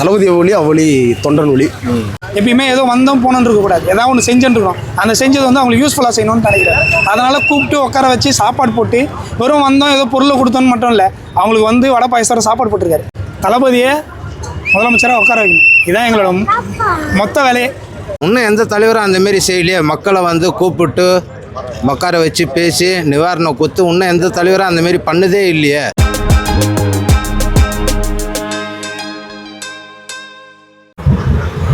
தளபதி ஒளி அவளி தொண்டன் ஒளி. எப்பயுமே ஏதோ வந்தோம் போனோன்னு இருக்கக்கூடாது, ஏதாவது ஒன்று செஞ்சுருக்கோம். அந்த செஞ்சது வந்து அவங்களுக்கு யூஸ்ஃபுல்லாக செய்யணும்னு நினைக்கிறேன். அதனால் கூப்பிட்டு உட்கார வச்சு சாப்பாடு போட்டு வெறும் வந்தோம் ஏதோ பொருளை கொடுத்தோன்னு மட்டும் இல்லை, அவங்களுக்கு வந்து வடை பாயசத்தோட சாப்பாடு போட்டிருக்காரு. தளபதியை முதலமைச்சராக உட்கார வைக்கணும், இதுதான் எங்களோட மொத்த வேலையே. இன்னும் எந்த தலைவரும் அந்தமாரி செய்யலையே, மக்களை வந்து கூப்பிட்டு உட்கார வச்சு பேசி நிவாரணம் கொடுத்து இன்னும் எந்த தலைவரும் அந்தமாரி பண்ணதே இல்லையே.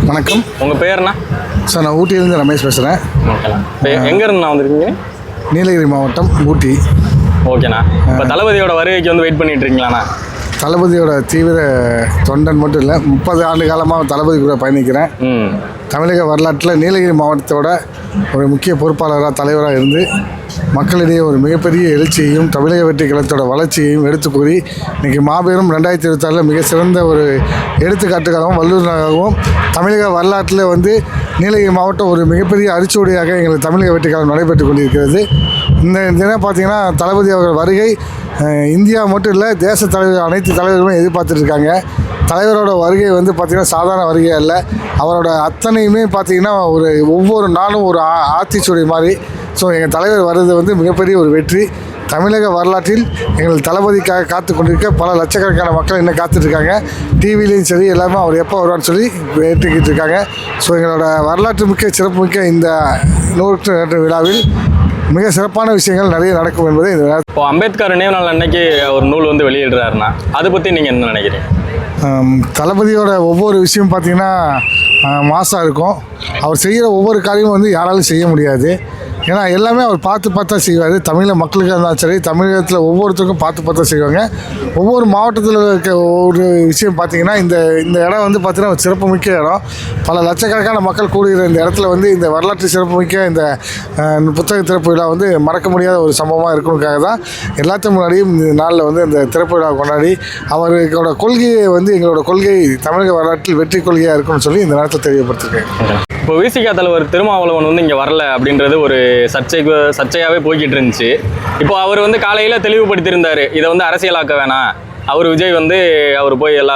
வணக்கம், உங்கள் பேர்ண்ணா? சார் நான் ஊட்டியிலேருந்து ரமேஷ் பேசுகிறேன். ஓகேண்ணா. எங்கேருந்துண்ணா வந்திருக்கீங்க? நீலகிரி மாவட்டம் ஊட்டி. ஓகேண்ணா. இப்போ தளபதியோட வருகைக்கு வந்து வெயிட் பண்ணிட்டு இருக்கீங்களாண்ணா? தளபதியோட தீவிர தொண்டன் மட்டும் இல்லை, 30 ஆண்டு காலமாக தளபதி கூட பயணிக்கிறேன். தமிழக வரலாற்றில் நீலகிரி மாவட்டத்தோட ஒரு முக்கிய பொறுப்பாளராக தலைவராக இருந்து மக்களிடையே ஒரு மிகப்பெரிய எழுச்சியையும் தமிழக வெற்றி கழகத்தோட வளர்ச்சியையும் எடுத்து கூறி இன்றைக்கி மாபெரும் 2024 மிக சிறந்த ஒரு எடுத்துக்காட்டுக்காகவும் வல்லுநராகவும் தமிழக வரலாற்றில் வந்து நீலகிரி மாவட்டம் ஒரு மிகப்பெரிய அரிச்சுவடியாக எங்கள் தமிழக வெற்றி கழகம் நடைபெற்று கொண்டிருக்கிறது. இந்த தினம் பார்த்திங்கன்னா தளபதி அவர்கள் வருகை இந்தியா மட்டும் இல்லை, தேச தலைவர் அனைத்து தலைவர்களும் எதிர்பார்த்துட்ருக்காங்க. தலைவரோட வருகை வந்து பார்த்திங்கன்னா சாதாரண வருகை அல்ல, அவரோட அத்தனையுமே பார்த்திங்கன்னா ஒரு ஒவ்வொரு நாளும் ஒரு ஆத்திச்சூடி மாதிரி. ஸோ எங்கள் தலைவர் வர்றது வந்து மிகப்பெரிய ஒரு வெற்றி. தமிழக வரலாற்றில் எங்கள் தளபதிக்காக காத்து கொண்டிருக்க பல லட்சக்கணக்கான மக்கள் இன்னும் காத்துட்ருக்காங்க. டிவிலையும் சரி எல்லாமே அவர் எப்போ வருவான்னு சொல்லி ஏற்றுக்கிட்டு இருக்காங்க. ஸோ எங்களோட வரலாற்று மிக்க சிறப்பு மிக்க இந்த 100 விழாவில் மிக சிறப்பான விஷயங்கள் நிறைய நடக்கும் என்பதை இப்போ அம்பேத்கர் நினைவு நாள் அன்னைக்கு ஒரு நூல் வந்து வெளியிடுறாருன்னா அதை பற்றி நீங்கள் என்ன நினைக்கிறீங்க? தளபதியோட ஒவ்வொரு விஷயம் பார்த்திங்கன்னா மாசாக இருக்கும். அவர் செய்கிற ஒவ்வொரு காரியமும் வந்து யாராலும் செய்ய முடியாது. ஏன்னா எல்லாமே அவர் பார்த்து பார்த்தா செய்வார். தமிழக மக்களுக்கு இருந்தாலும் சரி, தமிழகத்தில் ஒவ்வொருத்தருக்கும் பார்த்து பார்த்தா செய்வாங்க. ஒவ்வொரு மாவட்டத்தில் இருக்க ஒவ்வொரு விஷயம் பார்த்திங்கன்னா இந்த இடம் வந்து பார்த்திங்கன்னா ஒரு சிறப்புமிக்க இடம். பல லட்சக்கணக்கான மக்கள் கூடுகிற இந்த இடத்துல வந்து இந்த வரலாற்று சிறப்புமிக்க இந்த புத்தக திறப்பு விழா வந்து மறக்க முடியாத ஒரு சம்பவமாக இருக்கணுக்காக தான் எல்லாத்துக்கும் முன்னாடியும் இந்த நாளில் வந்து இந்த திறப்பு விழா கொண்டாடி அவர்களோட கொள்கையை வந்து எங்களோட கொள்கை தமிழக வரலாற்றில் வெற்றி கொள்கையாக இருக்கும்னு சொல்லி இந்த நேரத்தில் தெரியப்படுத்திருக்கேன். இப்போ விசிகா தலைவர் திருமாவளவன் வந்து இங்கே வரல அப்படின்றது ஒரு சர்ச்சையாகவே போய்கிட்டு இருந்துச்சு. இப்போ அவர் வந்து காலையில் தெளிவுபடுத்தியிருந்தார், இதை வந்து அரசியலாக்க வேணாம், அவர் விஜய் வந்து அவர் போய் எல்லா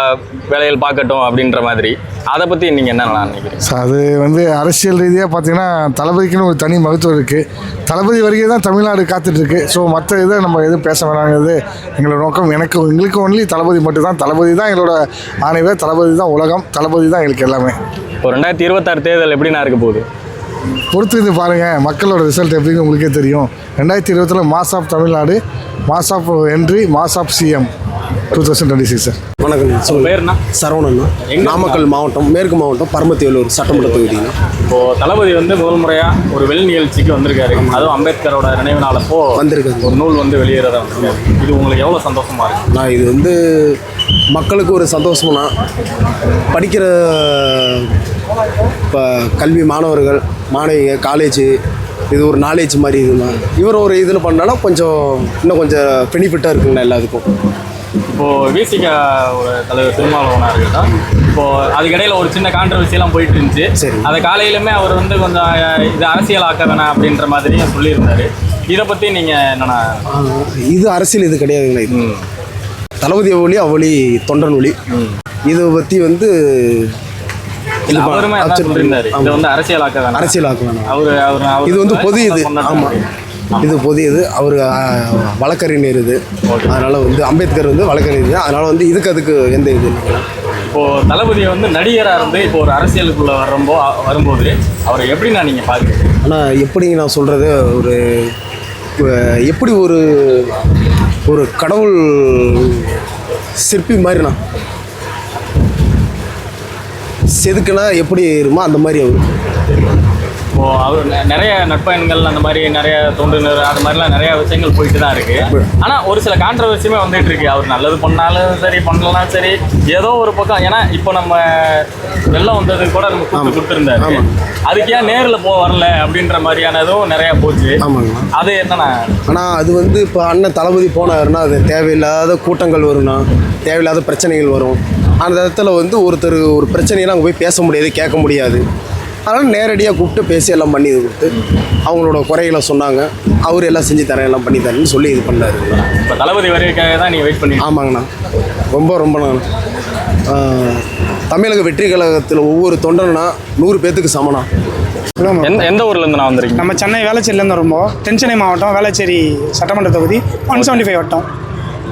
வேலைகள் பார்க்கட்டும் அப்படின்ற மாதிரி. அதை பற்றி நீங்கள் என்ன நினைக்கிறீங்க? ஸோ அது வந்து அரசியல் ரீதியாக பார்த்திங்கன்னா தளபதிக்குன்னு ஒரு தனி மகத்துவம் இருக்குது. தளபதி வருகை தான் தமிழ்நாடு காத்துட்ருக்கு. ஸோ மற்ற இதை நம்ம எதுவும் பேச வேணாங்கிறது எங்களோட நோக்கம். எங்களுக்கு ஒன்லி தளபதி மட்டும்தான். தளபதி தான் எங்களோட ஆணைவர், தளபதி தான் உலகம், தளபதி தான் எங்களுக்கு எல்லாமே. இப்போ 2026 தேர்தல் எப்படின்னா இருக்க போகுது? பொறுத்து பாருங்கள், மக்களோட ரிசல்ட் எப்படின்னு உங்களுக்கே தெரியும். 2020 mass of Tamil Nadu, mass of entry, mass of CM 2026 sir. வணக்கம், சொல்லுங்கள். பேருண்ணா? சரவணண்ணா, நாமக்கல் மாவட்டம் மேற்கு மாவட்டம் பரமத்திவேலூர் சட்டமன்ற தொகுதினா. இப்போது தளபதி வந்து முதல் முறையாக ஒரு வெளி நிகழ்ச்சிக்கு வந்திருக்காரு, அதுவும் அம்பேத்கரோட நினைவு நாளப்போ வந்திருக்காரு. ஒரு நூல் வந்து வெளியேறதா வந்திருக்காரு. இது உங்களுக்கு எவ்வளோ சந்தோஷமாக இருக்குது? நான் இது வந்து மக்களுக்கு ஒரு சந்தோஷம்னா, படிக்கிற இப்போ கல்வி மாணவர்கள் மாணவிங்க காலேஜு இது ஒரு நாலேஜ் மாதிரி இதுதான். இவர் ஒரு இதில் பண்ணாலும் இன்னும் கொஞ்சம் பெனிஃபிட்டாக இருக்குங்கண்ணா எல்லாத்துக்கும். இப்போது விசிகா ஒரு தலைவர் திருமாவளவனாக இருக்குதா, இப்போது அதுக்கிடையில் ஒரு சின்ன கான்ட்ரவர்சியெல்லாம் போயிட்டு இருந்துச்சு. சரி, அதை காலையிலுமே அவர் வந்து கொஞ்சம் இது அரசியல் ஆக்க வேணாம் அப்படின்ற மாதிரியும் சொல்லியிருந்தார். இதை பற்றி நீங்கள் என்னென்னா? இது அரசியல் இது கிடையாதுங்கண்ணா. இது தளபதி ஒளி அவளி தொண்டன் ஒளி. இதை பற்றி வந்து அரசியலாக்க வேணாம். இது வந்து பொது இது. ஆமாம், இது பொது இது. அவர் வழக்கறிஞர் இது. அதனால் வந்து அம்பேத்கர் வந்து வழக்கறிஞர், அதனால் வந்து அதுக்கு எந்த இது இல்லைங்களா. இப்போது தளபதியை வந்து நடிகராக இருந்து இப்போ ஒரு அரசியலுக்குள்ளே வரும்போது அவரை எப்படின்னா நீங்கள் பார்க்குறீங்க? ஆனால் எப்படி நான் சொல்கிறது, எப்படி ஒரு கடவுள் சிற்பி மாதிரிண்ணா, செதுக்குனா எப்படி இருக்குமோ அந்த மாதிரி அவர். இப்போது அவர் நிறைய நட்பயன்கள் அந்த மாதிரி நிறைய தொண்டுனர் அது மாதிரிலாம் நிறையா விஷயங்கள் போயிட்டு தான் இருக்குது. ஆனால் ஒரு சில கான்ட்ரவர்சியுமே வந்துட்டு இருக்கு. அவர் நல்லது பண்ணாலும் சரி பண்ணலாம் சரி, ஏதோ ஒரு பக்கம். ஏன்னா இப்போ நம்ம வெள்ளம் வந்ததுக்கு கூட நம்ம கூப்பிட்டு கொடுத்துருந்தாரு, அதுக்கு ஏன் நேரில் வரல அப்படின்ற மாதிரியானதும் நிறையா போச்சு. ஆமாங்க, அது என்னன்னா, ஆனால் அது வந்து இப்போ அண்ணன் தளபதி போனாருன்னா அது தேவையில்லாத கூட்டங்கள் வரும்னா, தேவையில்லாத பிரச்சனைகள் வரும். அந்த இடத்துல வந்து ஒருத்தர் ஒரு பிரச்சனையெல்லாம் அங்கே போய் பேச முடியாது, கேட்க முடியாது. அதனால் நேரடியாக கூப்பிட்டு பேசி எல்லாம் பண்ணி இது கொடுத்து அவங்களோட குறைகளை சொன்னாங்க. அவர் எல்லாம் செஞ்சு தரேன், எல்லாம் பண்ணி தரேன்னு சொல்லி இது பண்ணாரு. இப்போ தளபதி வரைக்காக தான் நீங்கள் வெயிட் பண்ணி? ஆமாங்கண்ணா, ரொம்ப தமிழக வெற்றி கழகத்தில் ஒவ்வொரு தொண்டனா 100 பேத்துக்கு சமனா. எந்த ஊர்லேருந்து நான் வந்திருக்கீங்க? நம்ம சென்னை வேளச்சேரியிலேருந்து வரும்போது தென்சென்னை மாவட்டம் வேளச்சேரி சட்டமன்ற தொகுதி 175 வட்டம்.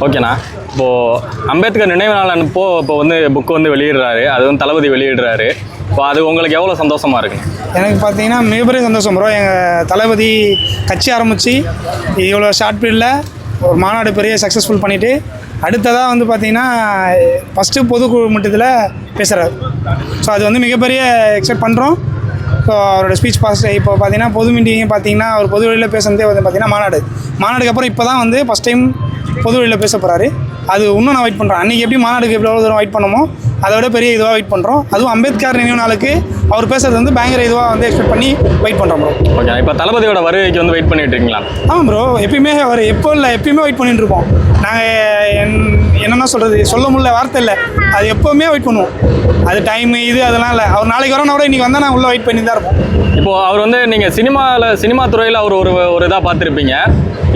ஓகேண்ணா. இப்போது அம்பேத்கர் நினைவு நாள் அனுப்போ இப்போ வந்து புக்கு வந்து வெளியிடுறாரு, அது வந்து தளபதி வெளியிடுறாரு. இப்போ அது உங்களுக்கு எவ்வளோ சந்தோஷமாக இருக்குங்க? எனக்கு பார்த்தீங்கன்னா மிகப்பெரிய சந்தோஷம் ப்ரோ. எங்கள் தளபதி கட்சி ஆரம்பித்து இவ்வளோ ஷார்ட் பீரியடில் ஒரு மாநாடு பெரிய சக்ஸஸ்ஃபுல் பண்ணிவிட்டு அடுத்ததாக வந்து பார்த்திங்கன்னா ஃபஸ்ட்டு பொதுக்குழு மட்டத்தில் பேசுகிறார். ஸோ அது வந்து மிகப்பெரிய எக்ஸ்பெக்ட் பண்ணுறோம். ஸோ அவரோட ஸ்பீச் இப்போ பார்த்தீங்கன்னா பொது மீட்டிங் பார்த்தீங்கன்னா அவர் பொது வழியில் பேசுனதே வந்து பார்த்திங்கன்னா மாநாடுக்கு அப்புறம் இப்போ தான் வந்து ஃபஸ்ட் டைம் பொது வழியில் பேச போகிறாரு. அது இன்னும் நான் வெயிட் பண்ணுறேன். அன்றைக்கி எப்படி மாநாடுக்கு எவ்வளோ தூரம் வெயிட் பண்ணமோ அதை விட பெரிய இதுவாக வெயிட் பண்ணுறோம். அதுவும் அம்பேத்கர் நினைவு நாளுக்கு அவர் பேசுறது வந்து பயங்கர இதுவாக வந்து எக்ஸ்பெக்ட் பண்ணி வெயிட் பண்ணுறோம் ப்ரோ. ஓகே. இப்போ தளபதியோட வருகைக்கு வந்து வெயிட் பண்ணிட்டு இருக்கீங்களா? ஆமாம் ப்ரோ. எப்பயுமே அவர் எப்பயுமே வெயிட் பண்ணிட்டு இருப்போம். நாங்கள் என்னென்ன சொல்ல முடியல, வார்த்தை இல்லை. அது எப்போவுமே வெயிட் பண்ணுவோம். அது டைமு இது அதெல்லாம் இல்லை. அவர் நாளைக்கு வரணும் கூட இன்றைக்கி வந்தால் நான் உள்ளே வெயிட் பண்ணி தான் இருப்போம். இப்போது அவர் வந்து நீங்கள் சினிமா துறையில் அவர் ஒரு இதாக பார்த்துருப்பீங்க.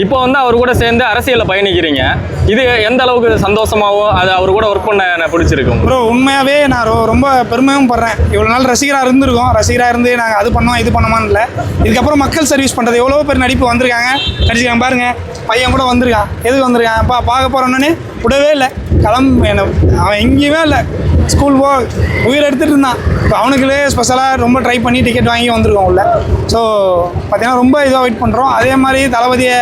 இப்போ வந்து அவர் கூட சேர்ந்து அரசியலில் பயணிக்கிறீங்க. இது எந்த அளவுக்கு சந்தோஷமாகவும் அது அவர் கூட ஒர்க் பண்ண எனக்கு பிடிச்சிருக்கும் ப்ரோ. உண்மையாகவே நான் ரொம்ப பெருமையும் படுறேன். இவ்வளோ நாள் ரசிகராக இருந்து நாங்கள் அது பண்ணோம் இது பண்ணோமான்னு இல்லை. இதுக்கப்புறம் மக்கள் சர்வீஸ் பண்ணுறது எவ்வளோ பேர் நடிப்பு நடிச்சிருக்காங்க பாருங்கள். பையன் கூட வந்திருக்கான். எதுக்கு வந்திருக்கான்? பார்க்க போகிறோன்னு விடவே இல்லை. அவன் எங்கேயுமே இல்லை. ஸ்கூல் உயிர் எடுத்துகிட்டு இருந்தான். இப்போ அவனுக்குள்ளே ஸ்பெஷலாக ரொம்ப ட்ரை பண்ணி டிக்கெட் வாங்கி வந்திருக்கோம் உள்ள. ஸோ பார்த்தீங்கன்னா ரொம்ப இதாக வெயிட் பண்ணுறோம். அதே மாதிரி தளபதியை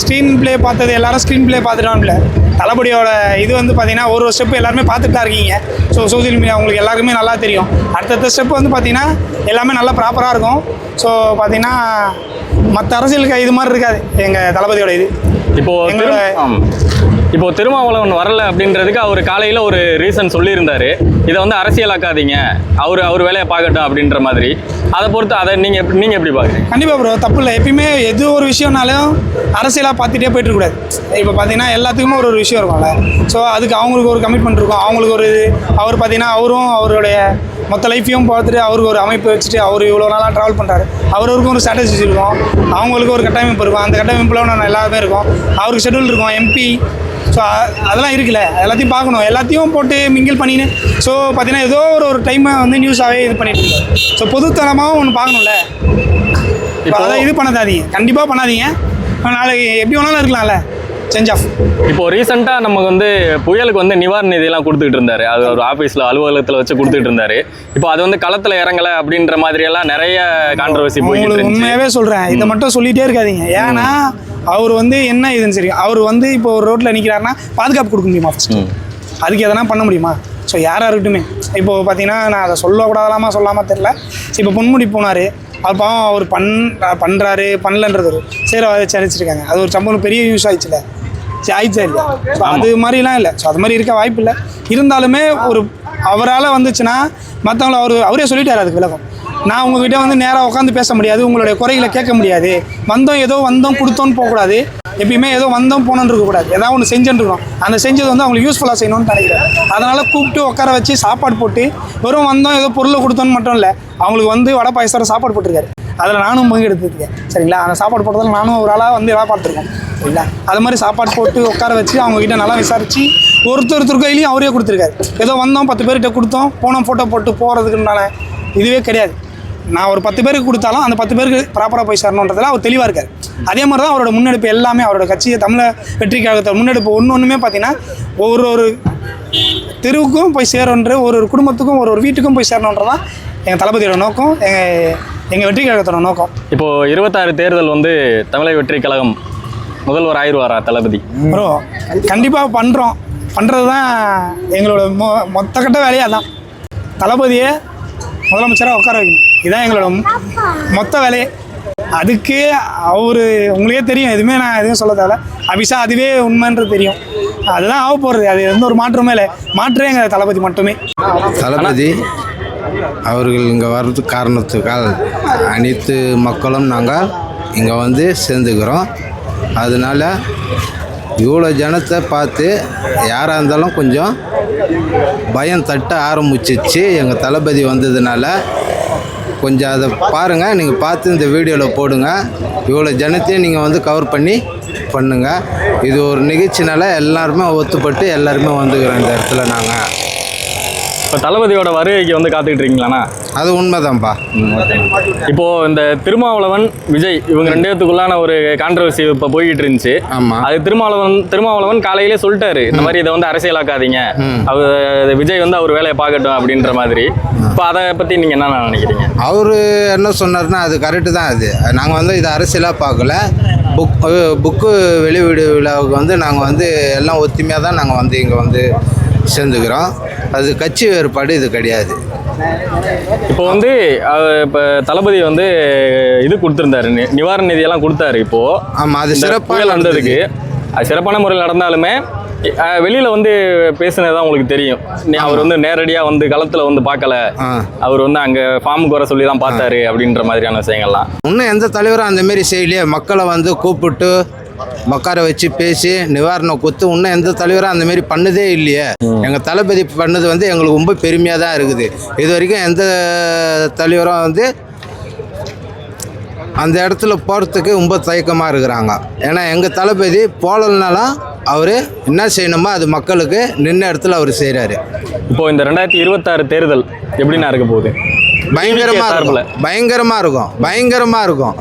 ஸ்க்ரீன் ப்ளே பார்த்தது எல்லாரும் ஸ்க்ரீன் ப்ளே பார்த்துட்டான்ல. தளபதியோட இது வந்து பார்த்தீங்கன்னா ஒரு ஸ்டெப்பு எல்லாருமே பார்த்துட்டு தான் இருக்கீங்க. ஸோ சோசியல் மீடியா உங்களுக்கு எல்லாருக்குமே நல்லா தெரியும். அடுத்தடுத்த ஸ்டெப் வந்து பார்த்தீங்கன்னா எல்லாமே நல்லா ப்ராப்பராக இருக்கும். ஸோ பார்த்தீங்கன்னா மற்ற அரசியலுக்கு இது மாதிரி இருக்காது எங்கள் தளபதியோட இது. இப்போ திருமாவளவன் வரல அப்படின்றதுக்கு அவர் காலையில் ஒரு ரீசன் சொல்லியிருந்தாரு. இதை வந்து அரசியலாக்காதீங்க, அவர் வேலையை பார்க்கட்டும் அப்படின்ற மாதிரி. அதை பொறுத்து அதை நீங்கள் எப்படி பார்க்குறீங்க? கண்டிப்பாக ப்ரோ, தப்பு இல்லை. எப்பயுமே எது ஒரு விஷயம்னாலும் அரசியலாக பார்த்துட்டே போயிட்டுருக்கூடாது. இப்போ பார்த்தீங்கன்னா எல்லாத்துக்குமே ஒரு விஷயம் இருக்கும்ல. ஸோ அதுக்கு அவங்களுக்கு ஒரு கமிட்மெண்ட் இருக்கும். அவங்களுக்கு ஒரு இது. அவர் பார்த்தீங்கன்னா அவருடைய மொத்த லைஃப்பையும் பார்த்துட்டு அவருக்கு ஒரு அமைப்பு வச்சுட்டு அவர் இவ்வளோ நாளாக ட்ராவல் பண்ணுறாரு. அவருக்கும் ஒரு ஸ்ட்ராட்டஜிஸ் இருக்கும். அவங்களுக்கு ஒரு கட்டமைப்பு இருக்கும். அந்த கட்டமைப்பில் நான் எல்லாமே இருக்கும். அவருக்கு ஷெட்யூல் இருக்கும், எம்பி. ஸோ அதெல்லாம் இருக்குல்ல, எல்லாத்தையும் பார்க்கணும். எல்லாத்தையும் போட்டு மிங்கிள் பண்ணின்னு ஸோ பார்த்தீங்கன்னா ஏதோ ஒரு டைமை வந்து நியூஸாகவே இது பண்ணிட்டு இருக்கோம். ஸோ பொதுத்தனமாகவும் ஒன்று பார்க்கணும்ல. இப்போ அதை இது பண்ணாதீங்க, கண்டிப்பாக பண்ணாதீங்க. நாளைக்கு எப்படி வேணாலும் இருக்கலாம்ல சேஞ்ச் ஆஃப். இப்போ ரீசெண்டாக நமக்கு வந்து புயலுக்கு வந்து நிவாரண நிதியெல்லாம் கொடுத்துட்டு இருந்தாரு. அது ஒரு ஆஃபீஸில் அலுவலகத்தில் வச்சு கொடுத்துட்டு இருந்தாரு. இப்போ அது வந்து களத்தில் இறங்கலை அப்படின்ற மாதிரியெல்லாம் நிறைய கான்ட்ரவர்சி போயிட்டு. உண்மையாகவே சொல்கிறேன், இதை மட்டும் சொல்லிகிட்டே இருக்காதீங்க. ஏன்னா அவர் வந்து என்ன இதுன்னு சரி, அவர் வந்து இப்போ ஒரு ரோட்டில் நிற்கிறாருன்னா பாதுகாப்பு கொடுக்க முடியுமா? ஃபஸ்ட்டு அதுக்கு எதனா பண்ண முடியுமா? ஸோ யாராக இருக்கட்டுமே. இப்போது பார்த்தீங்கன்னா நான் அதை சொல்லக்கூடாதலாமா சொல்லாமல் தெரில. இப்போ பொன்முடி போனார். அது பாவம் அவர் பண்ணுறாரு பண்ணலன்றது ஒரு சேர சரிச்சிருக்காங்க. அது ஒரு சம்பவம் பெரிய யூஸ் ஆயிடுச்சுல. ஆயிடுச்சா இல்லையா? ஸோ அது மாதிரிலாம் இல்லை. ஸோ அது மாதிரி இருக்க வாய்ப்பு இல்லை. இருந்தாலுமே ஒரு அவரால் வந்துச்சுன்னா மற்றவங்கள அவரே சொல்லிட்டார் அதுக்கு விளக்கம். நான் உங்ககிட்ட வந்து நேராக உட்காந்து பேச முடியாது, உங்களுடைய குறைகளை கேட்க முடியாது. வந்தோம் கொடுத்தோன்னு போகக்கூடாது. எப்பயுமே ஏதோ போனோன்னு இருக்கக்கூடாது. ஏதாவது ஒன்று செஞ்சுட்டு இருக்கணும். அந்த செஞ்சது வந்து அவங்களுக்கு யூஸ்ஃபுல்லாக செய்யணும்னு நினைக்கிறேன். அதனால் கூப்பிட்டு உட்கார வச்சு சாப்பாடு போட்டு வெறும் ஏதோ பொருளை கொடுத்தோன்னு மட்டும் இல்லை, அவங்களுக்கு வந்து வடை பாயசத்தோட சாப்பாடு போட்டிருக்காரு. அதில் நானும் பங்கெடுத்துருக்கேன். சரிங்களா? அந்த சாப்பாடு போட்டதில் நானும் ஒரு ஆளாக வந்து எல்லாம் பார்த்துருக்கேன். சரிங்களா? அது மாதிரி சாப்பாடு போட்டு உட்கார வச்சு அவங்ககிட்ட நல்லா விசாரித்து ஒருத்தர் கையிலையும் அவரே கொடுத்துருக்காரு. ஏதோ 10 பேர்கிட்ட கொடுத்தோம் போனோம் ஃபோட்டோ போட்டு போகிறதுக்குனால இதுவே கிடையாது. நான் ஒரு 10 பேருக்கு கொடுத்தாலும் அந்த 10 பேருக்கு ப்ராப்பராக போய் சேரணுன்றதில் அவர் தெளிவாக இருக்கார். அதே மாதிரி தான் அவரோட முன்னெடுப்பு எல்லாமே. அவரோட கட்சியை தமிழக வெற்றி கழகத்தோட முன்னெடுப்பு ஒன்றுமே பார்த்தீங்கன்னா ஒரு தெருவுக்கும் போய் சேரணுன்ற ஒரு குடும்பத்துக்கும் ஒரு வீட்டுக்கும் போய் சேரணுன்றதான் எங்கள் தளபதியோட நோக்கம், எங்கள் வெற்றி கழகத்தோட நோக்கம். இப்போது 26 தேர்தல் வந்து தமிழக வெற்றி கழகம் முதல்வர் ஆயிடுவாரா தளபதி? ப்ரோ கண்டிப்பாக பண்ணுறது தான் எங்களோட மொத்த கட்ட வேலையாக தான். தளபதியை முதலமைச்சராக உட்கார வைக்கணும். இதுதான் எங்களோட மொத்த வேலையே. அதுக்கு உங்களுக்கே தெரியும், நான் எதுவும் சொல்ல தேவை. அபிஷா அதுவே உண்மைன்றது தெரியும். அதுதான் ஆக போகிறது. அது எந்த ஒரு மாற்றமே இல்லை. மாற்றே எங்கள் தளபதி மட்டுமே. தளபதி அவர்கள் இங்கே வர்றதுக்கு காரணத்துக்கால் அனைத்து மக்களும் நாங்கள் இங்கே வந்து சேர்ந்துக்கிறோம். அதனால் இவ்வளோ ஜனத்தை பார்த்து யாராக இருந்தாலும் கொஞ்சம் பயம் தட்ட ஆரம்பிச்சிச்சு. எங்கள் தளபதி வந்ததுனால கொஞ்சம் அதை பாருங்கள். நீங்கள் பார்த்து இந்த வீடியோவில் போடுங்க. இவ்வளோ ஜனத்தையும் நீங்கள் வந்து கவர் பண்ணுங்கள். இது ஒரு நிகழ்ச்சினால எல்லாருமே ஒத்துப்பட்டு எல்லாருமே வந்துக்கிறோம் இந்த இடத்துல. நாங்கள் இப்போ தளபதியோட வருகைக்கு வந்து காத்துக்கிட்டு இருக்கீங்களாண்ணா? அது உண்மைதான்ப்பா. இப்போ இந்த திருமாவளவன் விஜய் இவங்க ரெண்டு பேத்துக்குள்ளான ஒரு கான்ட்ரவர்சி இப்போ போய்கிட்டு இருந்துச்சு. ஆமா. அது திருமாவளவன் காலையிலே சொல்லிட்டாரு, இந்த மாதிரி இதை வந்து அரசியலாக்காதீங்க, அவர் விஜய் வந்து அவர் வேலையை பார்க்கட்டும் அப்படின்ற மாதிரி. இப்போ அதை பற்றி நீங்கள் என்ன நினைக்கிறீங்க? அவர் என்ன சொன்னார்னா அது கரெக்டு தான். அது நாங்கள் வந்து இதை அரசியலாக பார்க்கல. புக்கு வெளியீடு விழாவுக்கு வந்து நாங்கள் வந்து எல்லாம் ஒத்துமையாக தான் நாங்கள் வந்து இங்கே வந்து சேர்ந்துக்கிறோம். அது கட்சி வேறுபாடு இது கிடையாது. இப்போ வந்து இப்போ தளபதி வந்து இது கொடுத்துருந்தாரு, நிவாரண நிதியெல்லாம் கொடுத்தாரு. இப்போது ஆமாம், அது சிறப்பாக நடந்ததுக்கு அது சிறப்பான முறையில் நடந்தாலுமே வெளியில் வந்து பேசுனது தான் உங்களுக்கு தெரியும். அவர் வந்து நேரடியாக வந்து களத்தில் வந்து பார்க்கல, அவர் வந்து அங்கே ஃபார்முக்கு வர சொல்லி தான் பார்த்தாரு அப்படின்ற மாதிரியான விஷயங்கள்லாம். இன்னும் எந்த தலைவரும் அந்தமாரி செய்யலையே. மக்களை வந்து கூப்பிட்டு உட்கார வச்சு பேசி நிவாரணம் கொடுத்து இன்னும் எந்த தலைவரும் அந்தமாரி பண்ணதே இல்லையே. எங்கள் தளபதி பண்ணது வந்து எங்களுக்கு ரொம்ப பெருமையாக தான் இருக்குது. இது வரைக்கும் எந்த தலைவரும் வந்து அந்த இடத்துல போகிறதுக்கு ரொம்ப தயக்கமாக இருக்கிறாங்க. ஏன்னா எங்கள் தளபதி போகலனாலும் அவர் என்ன செய்யணுமோ அது மக்களுக்கு நின்ன இடத்துல அவர் செய்கிறாரு. இப்போ இந்த 2026 தேர்தல் எப்படின்னா இருக்க போகுது? பயங்கரமாக இருக்கும்.